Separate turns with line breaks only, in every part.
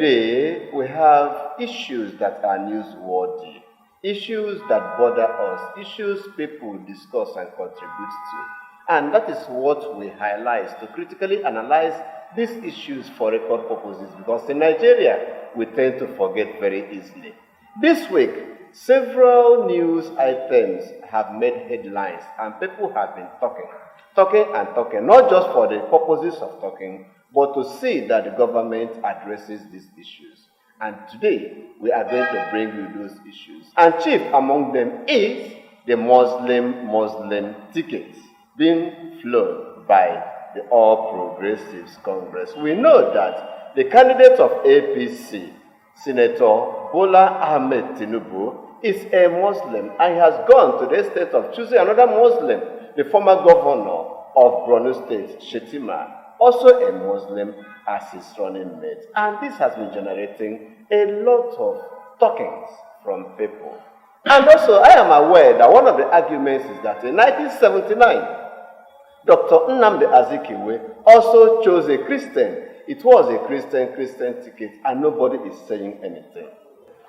day, we have issues that are newsworthy, issues that bother us, issues people discuss and contribute to. And that is what we highlight to critically analyze these issues for record purposes, because in Nigeria, we tend to forget very easily. This week, several news items have made headlines, and people have been talking, not just for the purposes of talking, but to see that the government addresses these issues. And today, we are going to bring you those issues. And chief among them is the Muslim ticket being flown by the All Progressives Congress. We know that the candidate of APC, Senator Bola Ahmed Tinubu, is a Muslim and he has gone to the state of choosing another Muslim, the former governor of Borno State, Shetima, also a Muslim, as his running mate. And this has been generating a lot of talkings from people. And also, I am aware that one of the arguments is that in 1979, Dr. Nnamdi Azikiwe also chose a Christian. It was a Christian ticket, and nobody is saying anything.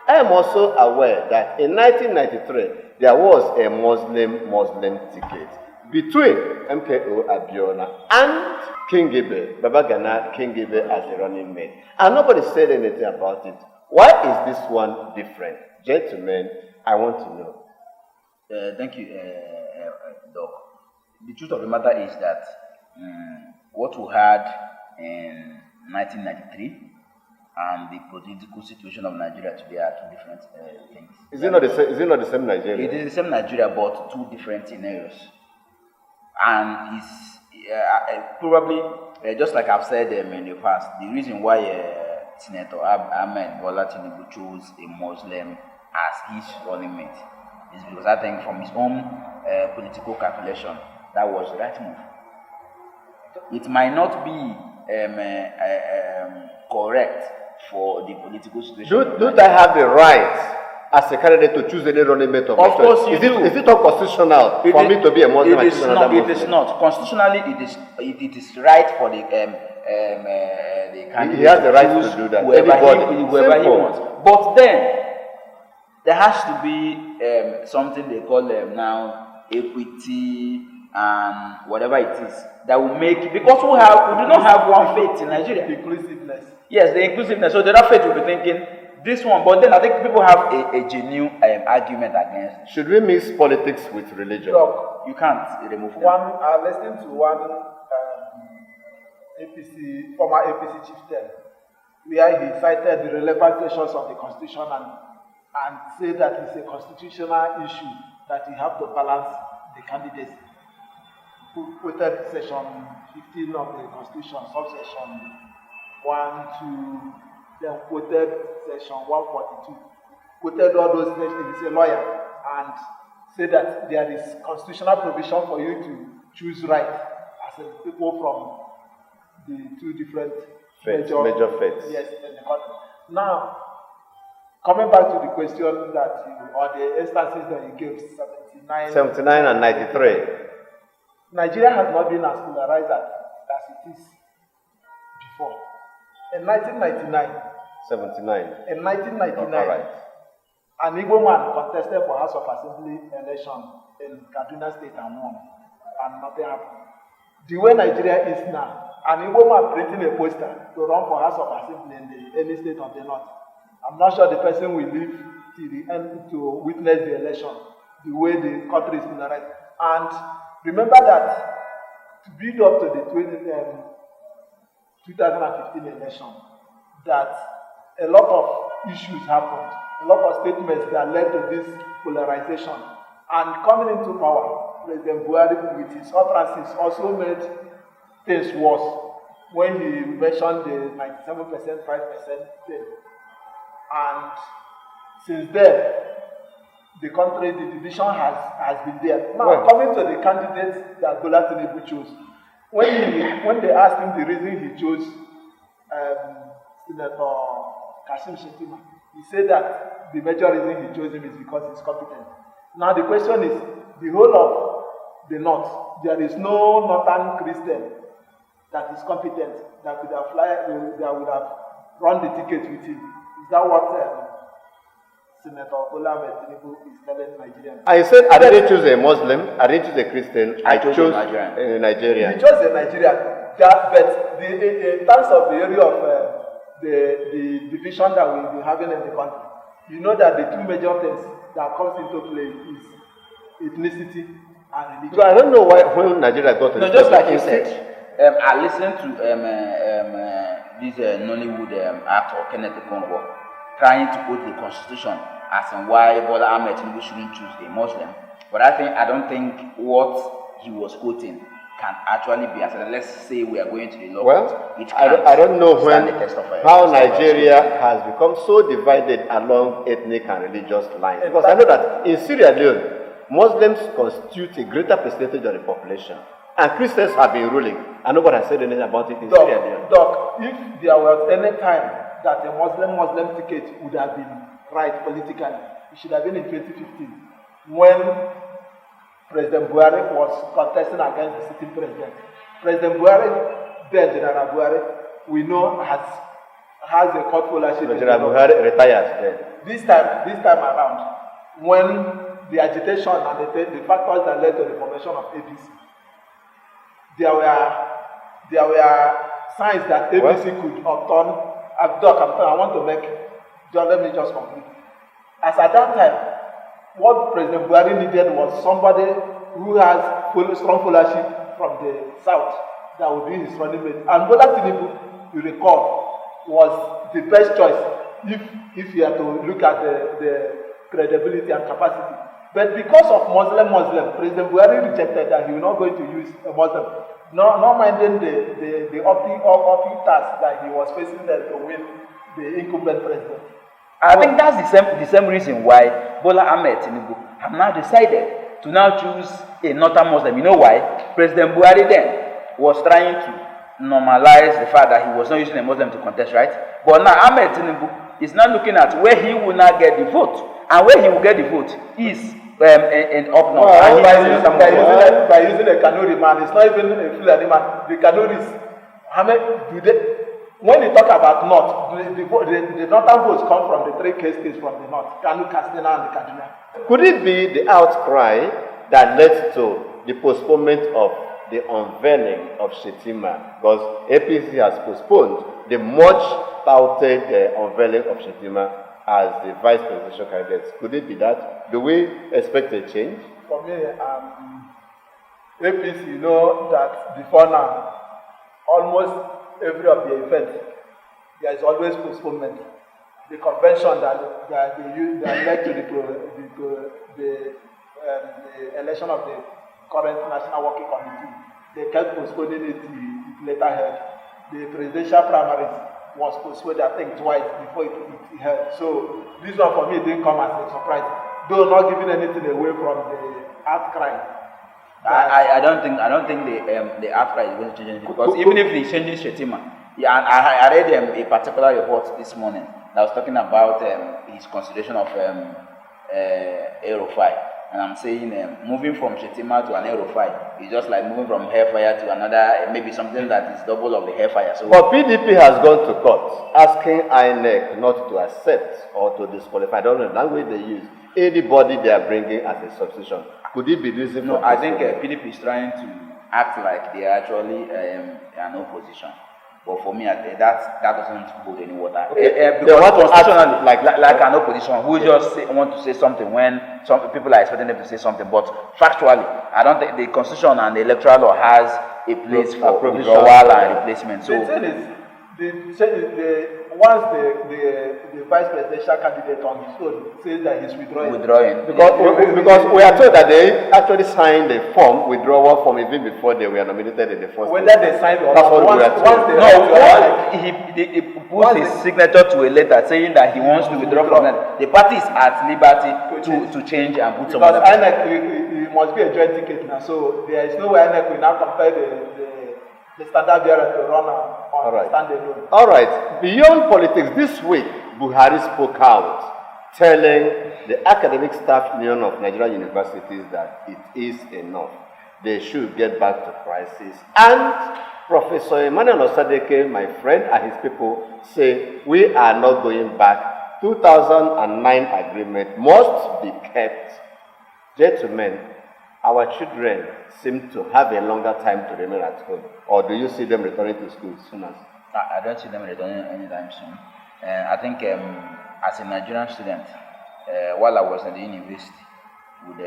I am also aware that in 1993, there was a Muslim ticket between MKO Abiola and Kingibe, Babagana Kingibe as a running mate. And nobody said anything about it. Why is this one different? Gentlemen, I want to know.
Thank you, Doc. The truth of the matter is that what we had in 1993 and the political situation of Nigeria today are two different things.
Is it not the same Nigeria?
It is the same Nigeria, but two different scenarios. And it's probably, just like I've said in the past, the reason why Senator Ahmed Bola Tinubu chose a Muslim as his running mate is because I think from his own political calculation, that was the right move. It might not be correct for the political situation.
Don't I have the right as a candidate to choose any running mate of my choice?
Course you do.
Is it unconstitutional for me to be a Muslim?
It is not. Constitutionally, it is right for the candidate.
He has the right to do that.
Whoever he wants. But then there has to be something they call now equity and whatever it is that will make, because we do not have one faith in Nigeria.
Inclusiveness.
Yes, the inclusiveness. So the other faith will be thinking this one, but then I think people have a genuine argument against it.
Should we mix politics with religion?
Look,
you can't remove them.
Listening to one former APC chieftain, where he cited the relevant sections of the Constitution and said that it's a constitutional issue that you have to balance the candidates. Quoted section 15 of the Constitution, subsection 1, 2, then quoted section 142. Quoted all those sections. He's a lawyer and said that there is constitutional provision for you to choose right as a people from the two different
major faiths.
Yes, in the country. Now, coming back to the question that or the instances that you gave,
79 and 93.
Nigeria has not been as polarized as it is before. In 1999,
79.
In 1999,
right.
an Igbo man contested for House of Assembly election in Kaduna State and won, and nothing happened. The way Nigeria is now, an Igbo man printing a poster to run for House of Assembly in any state of the North. I'm not sure the person will live till the end to witness the election, the way the country is polarized. And remember that to build up to the 2015 election, that a lot of issues happened, a lot of statements that led to this polarization. And coming into power, President Buhari with his utterances also made things worse when he mentioned the 97%, 5% thing. And since then, the country, the division has been there. Now, coming to the candidates that Bola Tinubu chose, when they asked him the reason he chose Senator Kashim Shetima, he said that the major reason he chose him is because he's competent. Now, the question is, the whole of the North, there is no Northern Christian that is competent, that would have run the ticket with him. Is that what Senator Bola Tinubu is telling Nigerians?
I said I didn't choose a Muslim, I didn't choose a Christian, I chose a Nigerian.
You chose a Nigerian. But in terms of the area of the division that we'll be having in the country, you know that the two major things that comes into play is ethnicity and religion.
So I don't know why when Nigeria got to
no, just like you said, I listened to this Nollywood actor Kenneth Okonkwo trying to quote the constitution as in why Bola Ahmed Tinubu shouldn't choose a Muslim. But I don't think what he was quoting can actually be accepted. Let's say we are going to the law.
Well, I don't know how Nigeria has become so divided along ethnic and religious lines. Because I know that in Sierra Leone, Muslims constitute a greater percentage of the population. And Christians have been ruling. And nobody has said anything about it in Sierra Leone.
Doc, if there was any time that a Muslim ticket would have been right politically, it should have been in 2015 when President Buhari was contesting against the sitting president. President Buhari, then General Buhari, we know has a court followership.
General Buhari retired then.
This time around, when the agitation and the factors that led to the formation of APC, there were signs that APC could upturn. I want to make. Let me just complete. As at that time, what President Buhari needed was somebody who has strong followership from the south that would be his running mate. And Bola Tinubu, you recall, was the best choice if you had to look at the credibility and capacity. But because of Muslim, President Buhari rejected that he was not going to use a Muslim. Not minding the uphill task that he was facing there to win the incumbent president.
I think that's the same reason why Bola Ahmed Tinubu have now decided to now choose a northern Muslim. You know why? President Buhari then was trying to normalize the fact that he was not using a Muslim to contest, right? But now Ahmed Tinubu is now looking at where he will now get the vote. And where he will get the vote is in up north.
Well, by using a Kanuri man, it's not even a Fulani man. The Kanuris, when you talk about north, the northern votes come from the three states from the north: Kanu, Katsina, and the Kaduna.
Could it be the outcry that led to the postponement of the unveiling of Shetima? Because APC has postponed the much touted unveiling of Shetima as the vice presidential candidate. Could it be that? Do we expect a change?
For me, APC, you know that before now, almost every of the events, there is always postponement. The convention that led to the election of the current National Working Committee, they kept postponing it till it later held. The presidential primaries was postponed, I think, twice before it held. So this one for me didn't come as a surprise, though not giving anything away from the outcry.
I don't think the outcry is going to change anything, because even if they change Shetima, yeah, I read a particular report this morning that was talking about his consideration of Aerofy. And I'm saying moving from Shetima to an Aerofy is just like moving from Hairfire to another, maybe something that is double of the Hairfire. So,
but PDP has gone to court asking INEC not to accept or to disqualify, I don't know the language they use, anybody they are bringing as a substitution. Could it be reason?
No, I think PDP is trying to act like they are actually an opposition. But for me, that doesn't hold any water.
Okay.
Because constitutionally, like an opposition who just want to say something when some people are expecting them to say something. But factually, I don't think the constitution and the electoral law has a place for withdrawal and replacement. So
the thing is, once the vice presidential candidate on his own says that he's withdrawing.
Because we are told that they actually signed a form, withdrawal form, even before they were nominated in the first
place. Whether they signed or
not,
he put his signature to a letter saying that he wants to withdraw from that. The party is at liberty to change and put some other.
Because INEC, it must be a joint ticket now, so there is no way INEC will now compare the standard bearer to run on standalone.
All right. Beyond politics, this week, Buhari spoke out, telling the Academic Staff Union of Nigerian Universities that it is enough. They should get back to crisis. And Professor Emmanuel Osadeke, my friend, and his people say we are not going back. 2009 agreement must be kept. Gentlemen, our children seem to have a longer time to remain at home. Or do you see them returning to school soon as?
I don't see them returning anytime soon. I think as a Nigerian student, while I was at the university, we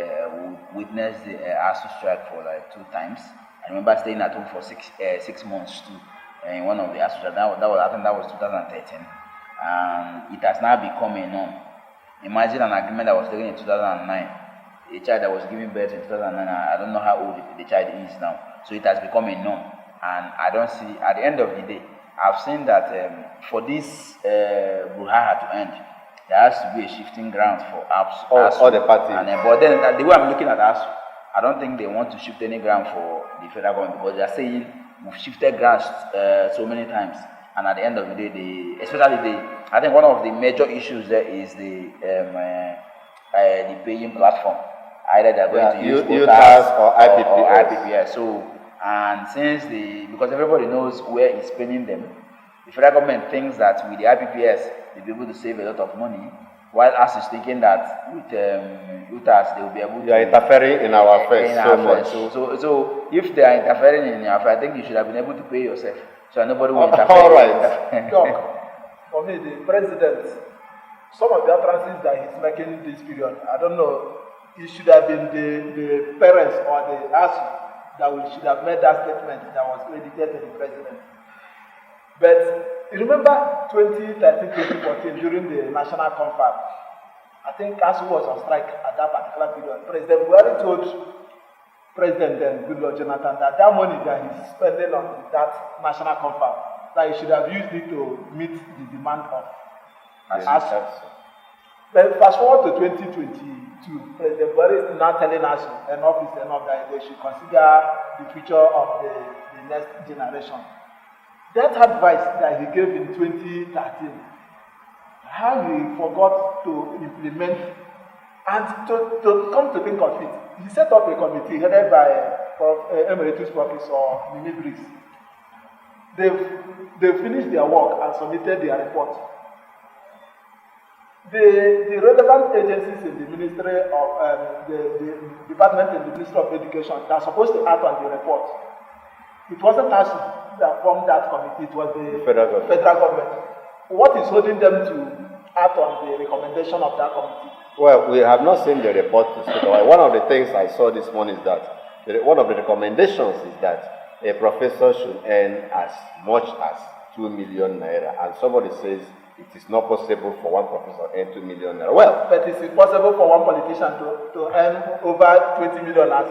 witnessed the ASU strike for like 2 times. I remember staying at home for 6 months too. In one of the ASU strikes, I think that was 2013. It has now become a norm. Imagine an agreement that was taken in 2009. A child that was given birth in 2009, I don't know how old the child is now. So it has become a norm. And I don't see, at the end of the day, I've seen that for this brouhaha to end, there has to be a shifting ground for ASU.
All the parties.
But then the way I'm looking at ASU, I don't think they want to shift any ground for the federal government because they are saying we've shifted grounds so many times. And at the end of the day, I think one of the major issues there is the paying platform. Either they're going to use
UTAS or IPPS.
So, and because everybody knows where it's paying them, the federal government thinks that with the IPPS, they'll be able to save a lot of money, while us is thinking that with UTAS, they'll be able to...
You are interfering in our affairs so much.
So if they are interfering in your affairs, I think you should have been able to pay yourself. So nobody will interfere.
All right.
Doc, for me, the president, some of the utterances that he's making this period, I don't know, it should have been the parents or the ASU that should have made that statement that was credited to the president. But you remember 2013-2014 during the national conference, I think ASU was on strike at that particular period. President Buhari told President then Goodluck Jonathan that money that he's spending on that national conference, that he should have used it to meet the demand of ASU. But fast forward to 2022, President Buhari is now telling us enough is enough, that they should consider the future of the next generation. That advice that he gave in 2013, how he forgot to implement, and to come to think of it, he set up a committee headed by Emeritus Professor Mimi Briggs. They finished their work and submitted their report. The relevant agencies in the Ministry of the Department in the Ministry of Education that are supposed to act on the report, it wasn't us that formed that committee, it was the federal government. What is holding them to act on the recommendation of that committee?
Well, we have not seen the report to speak about. One of the things I saw this morning is that one of the recommendations is that a professor should earn as much as 2 million naira, and somebody says it is not possible for one professor to earn 2 million naira. Well,
but it's possible for one politician to earn over 20 million as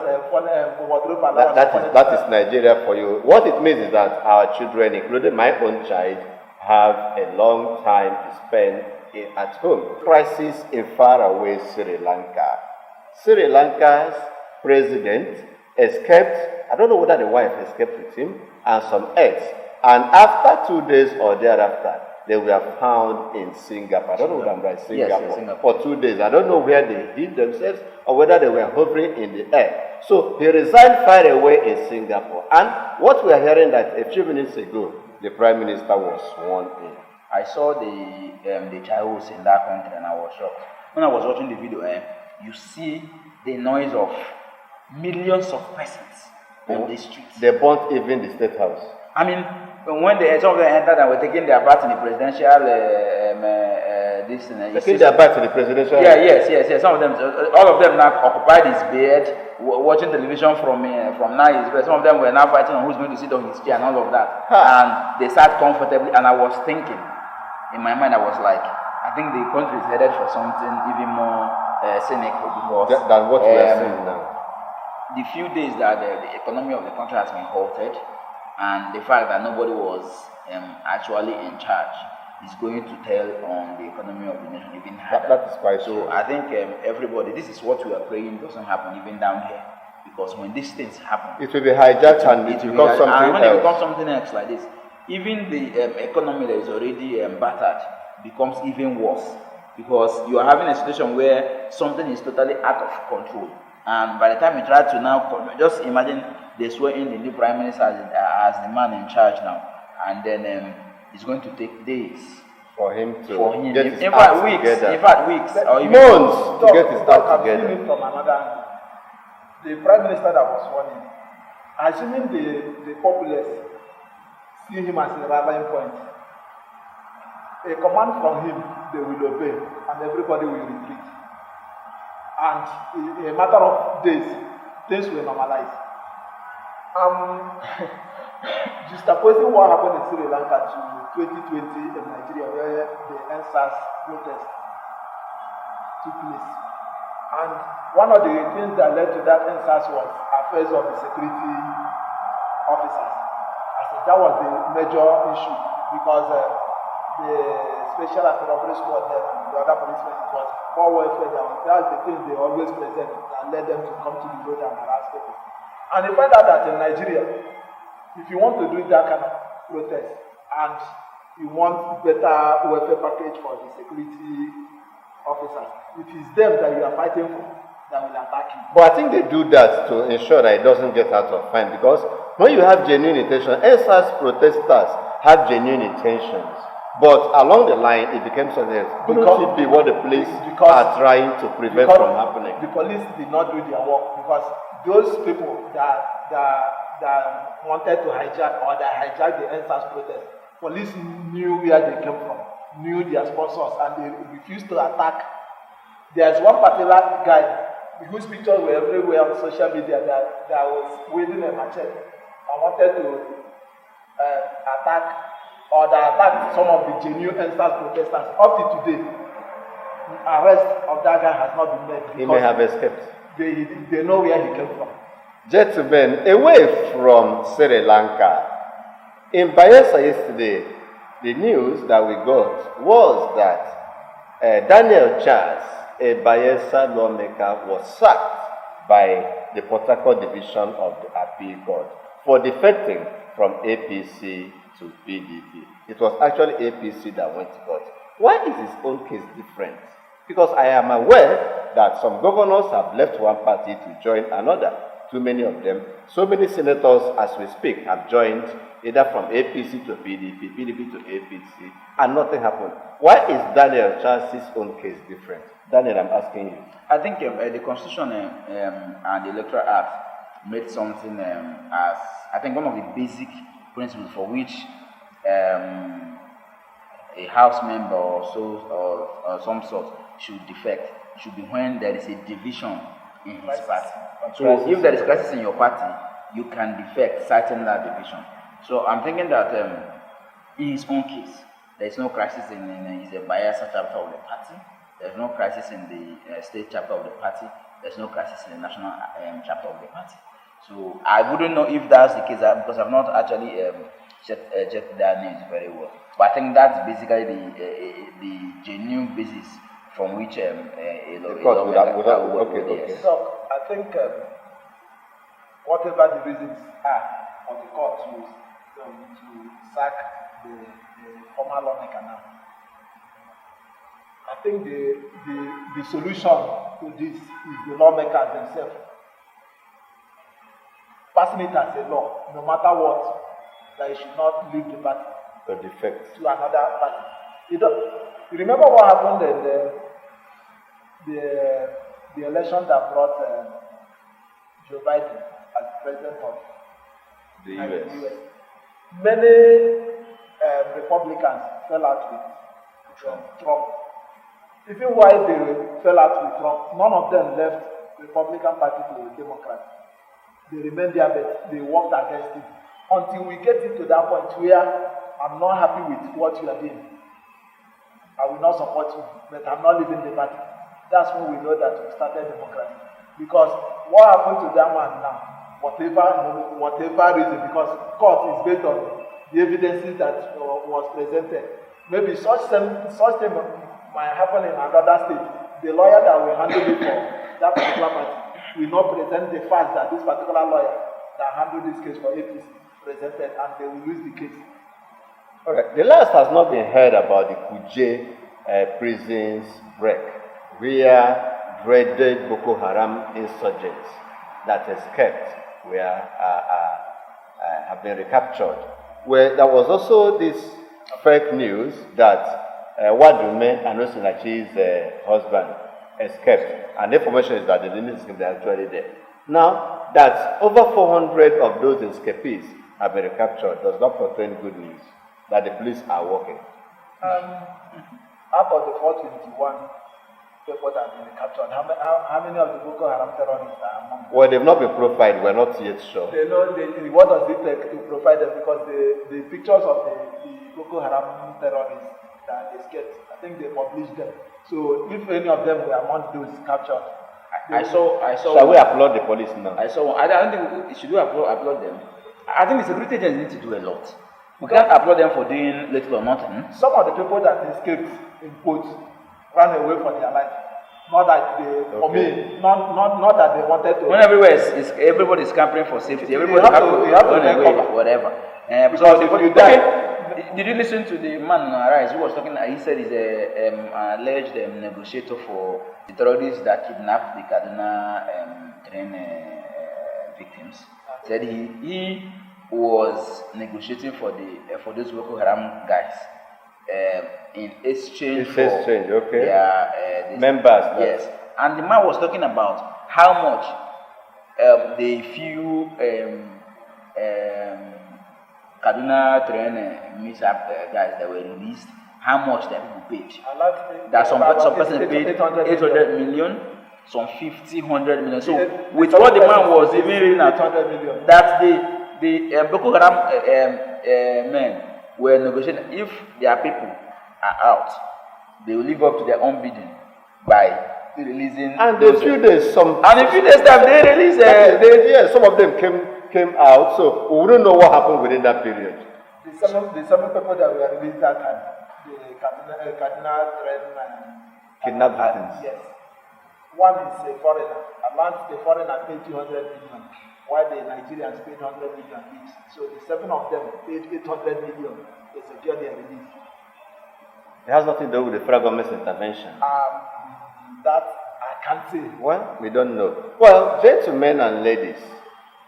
wardrobe allowance.
That is Nigeria for you. What it means is that our children, including my own child, have a long time to spend at home. Crisis in faraway Sri Lanka. Sri Lanka's president escaped, I don't know whether the wife escaped with him, and some eggs. And after 2 days or thereafter, they were found in Singapore. I don't know whether I'm right, Singapore. Yes, Singapore. For 2 days. I don't know where they hid themselves or whether they were hovering in the air. So he resigned far away in Singapore. And what we are hearing that a few minutes ago, the Prime Minister was sworn in.
I saw the chaos in that country and I was shocked. When I was watching the video, you see the noise of millions of persons on the streets.
They burnt even the State House.
I mean, when some of them entered and were taking their part in the presidential
taking their part in the presidential.
Yeah, yes. Some of them, all of them now occupied his bed, watching television from now his bed. Some of them were now fighting on who's going to sit on his chair and all of that. And they sat comfortably. And I was thinking, in my mind, I was like, I think the country is headed for something even more cynical because
than what we are seeing now.
The few days that the economy of the country has been halted, and the fact that nobody was actually in charge is going to tell on the economy of the nation even harder.
That is quite
so. I think everybody, this is what we are praying doesn't happen even down here, because when these things happen,
it will be hijacked and it becomes something else.
And when it becomes something else like this, even the economy that is already battered becomes even worse, because you are having a situation where something is totally out of control. And by the time you try to now, just imagine they swear in the new prime minister as the man in charge now, and then it's going to take days
for him to
get his act weeks together. In fact, weeks or even
months to get his act together.
I've seen it from another angle. The prime minister that was sworn in, assuming the populace see him as a rallying point, a command from him they will obey and everybody will retreat. And in a matter of days, things will normalize. Juxtaposing what happened in Sri Lanka to 2020 in Nigeria, where the NSAS protest took place. And one of the things that led to that NSAS was affairs of the security officers. I said that was the major issue because the special anti-robbery squad there and the other policemen, it was poor welfare. That's the thing they always present that led them to come to the road and harass people. And they find out that in Nigeria, if you want to do that kind of protest and you want better welfare package for the security officers, it is them that you are fighting for that will attack you.
But I think they do that to ensure that it doesn't get out of hand, because when you have genuine intention, NSAS protesters have genuine intentions. But along the line, it becomes something else. Couldn't it be what the police are trying to prevent from happening?
The police did not do their work because those people that wanted to hijack or that hijacked the NSAS protest, police knew where they came from, knew their sponsors, and they refused to attack. There's one particular guy whose pictures were everywhere on social media that was wielding a machete and wanted to attack or that attacked some of the genuine NSAS protesters. Up to today, arrest of that guy has not been made.
He may have escaped.
They know where he came from.
Gentlemen, away from Sri Lanka, in Bayelsa yesterday, the news that we got was that Daniel Charles, a Bayelsa lawmaker, was sacked by the Port Harcourt division of the Appeal Court for defecting from APC to PDP. It was actually APC that went to court. Why is his own case different? Because I am aware that some governors have left one party to join another. Too many of them. So many senators, as we speak, have joined either from APC to PDP, PDP to APC, and nothing happened. Why is Daniel Charles' own case different? Daniel, I'm asking you.
I think the Constitution and the Electoral Act made something as, I think, one of the basic principles for which a House member or some sort should defect should be when there is a division in his party. So if there is crisis in your party, you can defect, citing that division. So I'm thinking that in his own case, there is no crisis in his Bayelsa chapter of the party. There's no crisis in the state chapter of the party. There's no crisis in the national chapter of the party. So I wouldn't know if that's the case because I've not actually checked their names very well. But I think that's basically the genuine basis from which
the court would okay.
So I think whatever the reasons are for the court to sack the former lawmaker now, I think the solution to this is the lawmakers themselves passing it as a law, no matter what, that you should not leave the party
to
another party. You remember what happened in the election that brought Joe Biden as president of
the US.
Many Republicans fell out with Trump. Even while they fell out with Trump, none of them left the Republican Party to the Democrats. They remained there, but they worked against it. Until we get into that point where I'm not happy with what you are doing, I will not support you, but I'm not leaving the party. That's when we know that we started democracy. Because what happened to that man now, whatever reason, because court is based on the evidences that was presented. Maybe such thing might happen in another state. The lawyer that will handle it for that particular party will not present the fact that this particular lawyer that handled this case for APC presented, and they will lose the case.
All right. The last has not been heard about the Kuje prisons break, where dreaded Boko Haram insurgents that escaped have been recaptured. Where there was also this fake news that Wadume and Osinachi's husband escaped, and the information is that they didn't escape; they're actually there. Now that over 400 of those escapees have been recaptured, does not portend good news that the police are working.
Out of the 421 people that have been captured, how many of the Boko Haram terrorists are among them?
Well, they've not been profiled. We're not yet sure.
They know what does it take to provide them, because the pictures of the Boko Haram terrorists that escaped, I think they published them. So if any of them were among those captured,
I saw.
Shall we applaud the police now?
I saw. I don't think should we applaud them. I think the security agents need to do a lot. We can't applaud them for doing little or nothing.
Some of the people that escaped in quotes ran away for their life. Not that they, for me, not that they wanted to.
When everybody is camping for safety, everybody have to run away, whatever.
Because if you die,
did you listen to the man Arise who was talking? He said he's an alleged negotiator for the terrorists that kidnapped the Kaduna train victims. Said he was negotiating for those Boko Haram guys in exchange for
okay.
their
members.
Yes, and the man was talking about how much the few Kaduna train mishap guys that were released, how much that people paid. That some person paid 800 million. Some 100 million. So with what the man was even reading at, that the Boko Haram men were negotiating. If their people are out, they will live up to their own bidding by releasing.
And in a few days,
time they released.
Yes, some of them came out. So we wouldn't know what happened within that period.
The seven people that were released that time, the Kaduna
kidnapped victims.
Yes. One is a foreigner. The foreigner paid 200 million, while the Nigerians paid 100 million each. So the seven of them paid 800 million to secure their release.
It has nothing to do with the federal government's intervention.
That I can't say.
Well, we don't know. Well, gentlemen and ladies,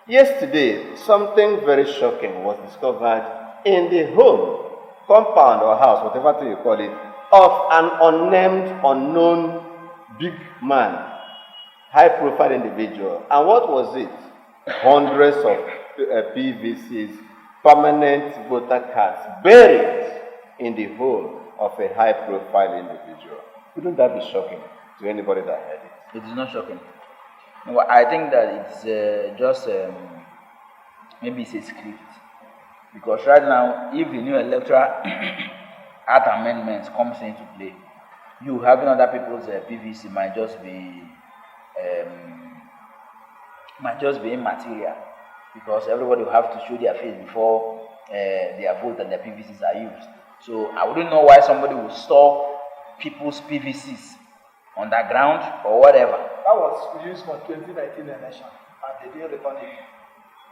yesterday something very shocking was discovered in the home, compound or house, whatever you call it, of an unnamed, unknown big man, high-profile individual. And what was it? Hundreds of PVCs, permanent voter cards, buried in the home of a high-profile individual. Wouldn't that be shocking to anybody that heard it?
It is not shocking. No, I think that it's just maybe it's a script. Because right now, if the new electoral act amendments comes into play, you having other people's PVC might just be immaterial, because everybody will have to show their face before their vote and their PVCs are used. So I wouldn't know why somebody would store people's PVCs underground or whatever.
That was used for 2019 election, and they didn't return it.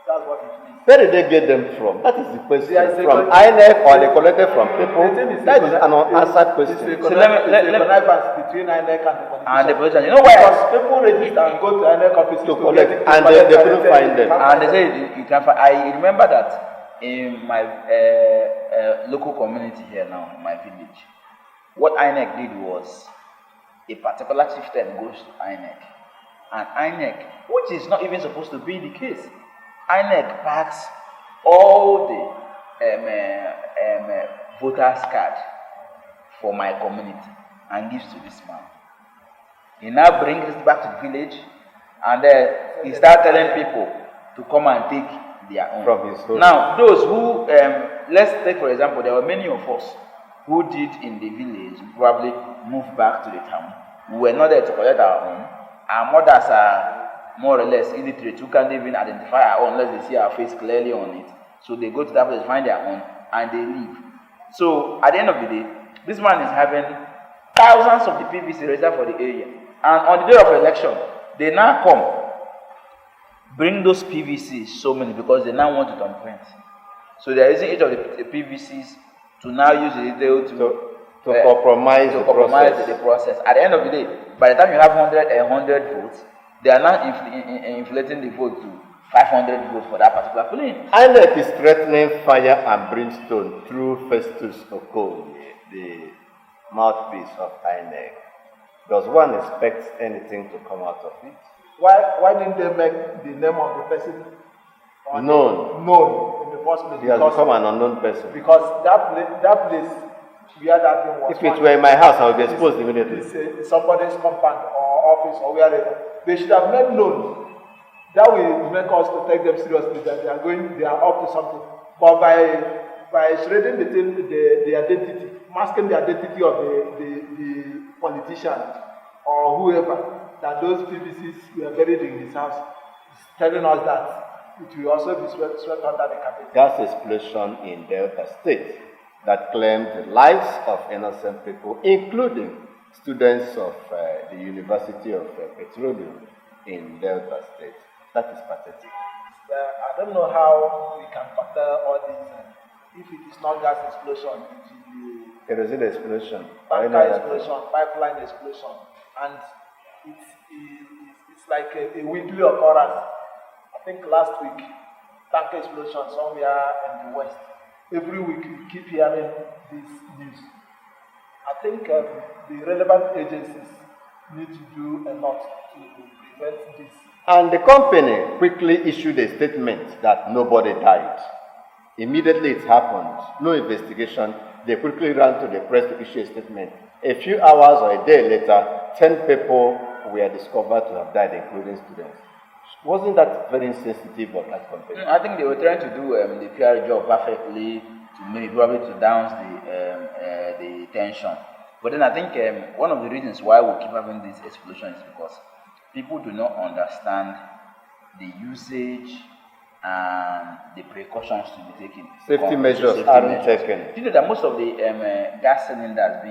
That's what it means.
Where did they get them from? That is the question. From INEC, or they collected from people? That is an unanswered question.
It's a connivance between INEC and the politicians.
You know why?
Because people register and go to INEC offices
to collect, and they couldn't find them.
And they say you can find. I remember that in my local community here now, in my village, what INEC did was a particular chieftain goes to INEC, and INEC, which is not even supposed to be the case, INEC packs all the voters card for my community and gives to this man. He now brings it back to the village, and then he starts telling people to come and take their own.
From his home.
Now, those who, let's take for example, there were many of us who did in the village probably moved back to the town. We were not there to collect our own. Our mothers are more or less illiterate, who can't even identify our own unless they see our face clearly on it. So they go to that place, find their own, and they leave. So at the end of the day, this man is having thousands of the PVC reserved for the area. And on the day of election, they now come, bring those PVCs, so many, because they now want it on print. So they are using each of the PVCs to now use the detail to
compromise
the process. At the end of the day, by the time you have 100 votes, they are now inflating the vote to 500 votes for that particular polling.
INEC is threatening fire and brimstone through Festus Okoye, the mouthpiece of INEC. Does one expect anything to come out of it?
Why didn't they make the name of the person
known
in the first place?
He has become an unknown person.
Because that place where that thing was.
If it were in my house, I would be exposed immediately.
It's somebody's compound or office or wherever. They should have made known. That will make us to take them seriously that they are up to something. But by shredding the identity, masking the identity of the politician or whoever, that those PVCs were buried in his house, is telling us that it will also be swept under the carpet.
Gas explosion in Delta State that claimed the lives of innocent people, including students of the University of Petroleum in Delta State. That is pathetic.
I don't know how we can battle all these. If it is not gas explosion, it will be
kerosene explosion,
pipeline explosion, and it's like a weekly occurrence. I think last week, tank explosion somewhere in the west. Every week we keep hearing this news. I think the relevant agencies need to do a lot to prevent this.
And the company quickly issued a statement that nobody died. Immediately it happened, no investigation, they quickly ran to the press to issue a statement. A few hours or a day later, 10 people were discovered to have died, including students. Wasn't that very insensitive of that company?
I think they were trying to do the PR job perfectly, to maybe probably to down the tension. But then I think one of the reasons why we keep having this explosion is because people do not understand the usage and the precautions to be taken.
Safety measures aren't taken.
Do you know that most of the gas cylinders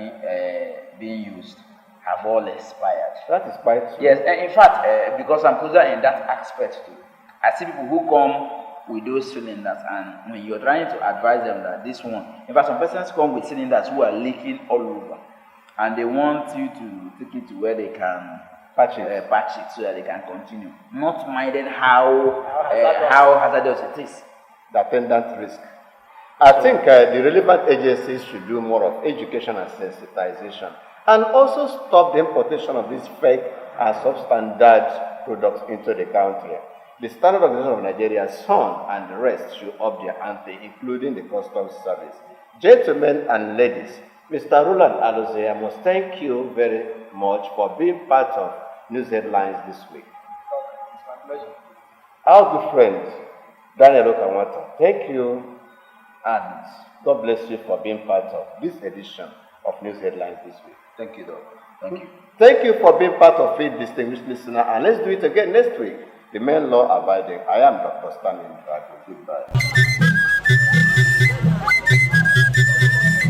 being used have all expired?
That is quite true.
Yes, and in fact, because I'm closer in that aspect too, I see people who come with those cylinders, and when you're trying to advise them that this one, in fact, some persons come with cylinders who are leaking all over, and they want you to take it to where they can patch it so that they can continue, not minding how hazardous it is.
The attendant risk. I think the relevant agencies should do more of education and sensitization, and also stop the importation of these fake and substandard products into the country. The Standard Organization of Nigeria, SON, and the rest should up their ante, including the Customs Service. Gentlemen and ladies, Mr. Rowland Alozie, I must thank you very much for being part of News Headlines this week.
It's my pleasure.
Our good friend, Daniel Ukanwata, thank you, and God bless you for being part of this edition of News Headlines this week.
Thank you, Doc. Thank you.
Thank you for being part of it, distinguished listener, and let's do it again next week. Remain law abiding. I am Dr. Stanley Nduagu. Goodbye.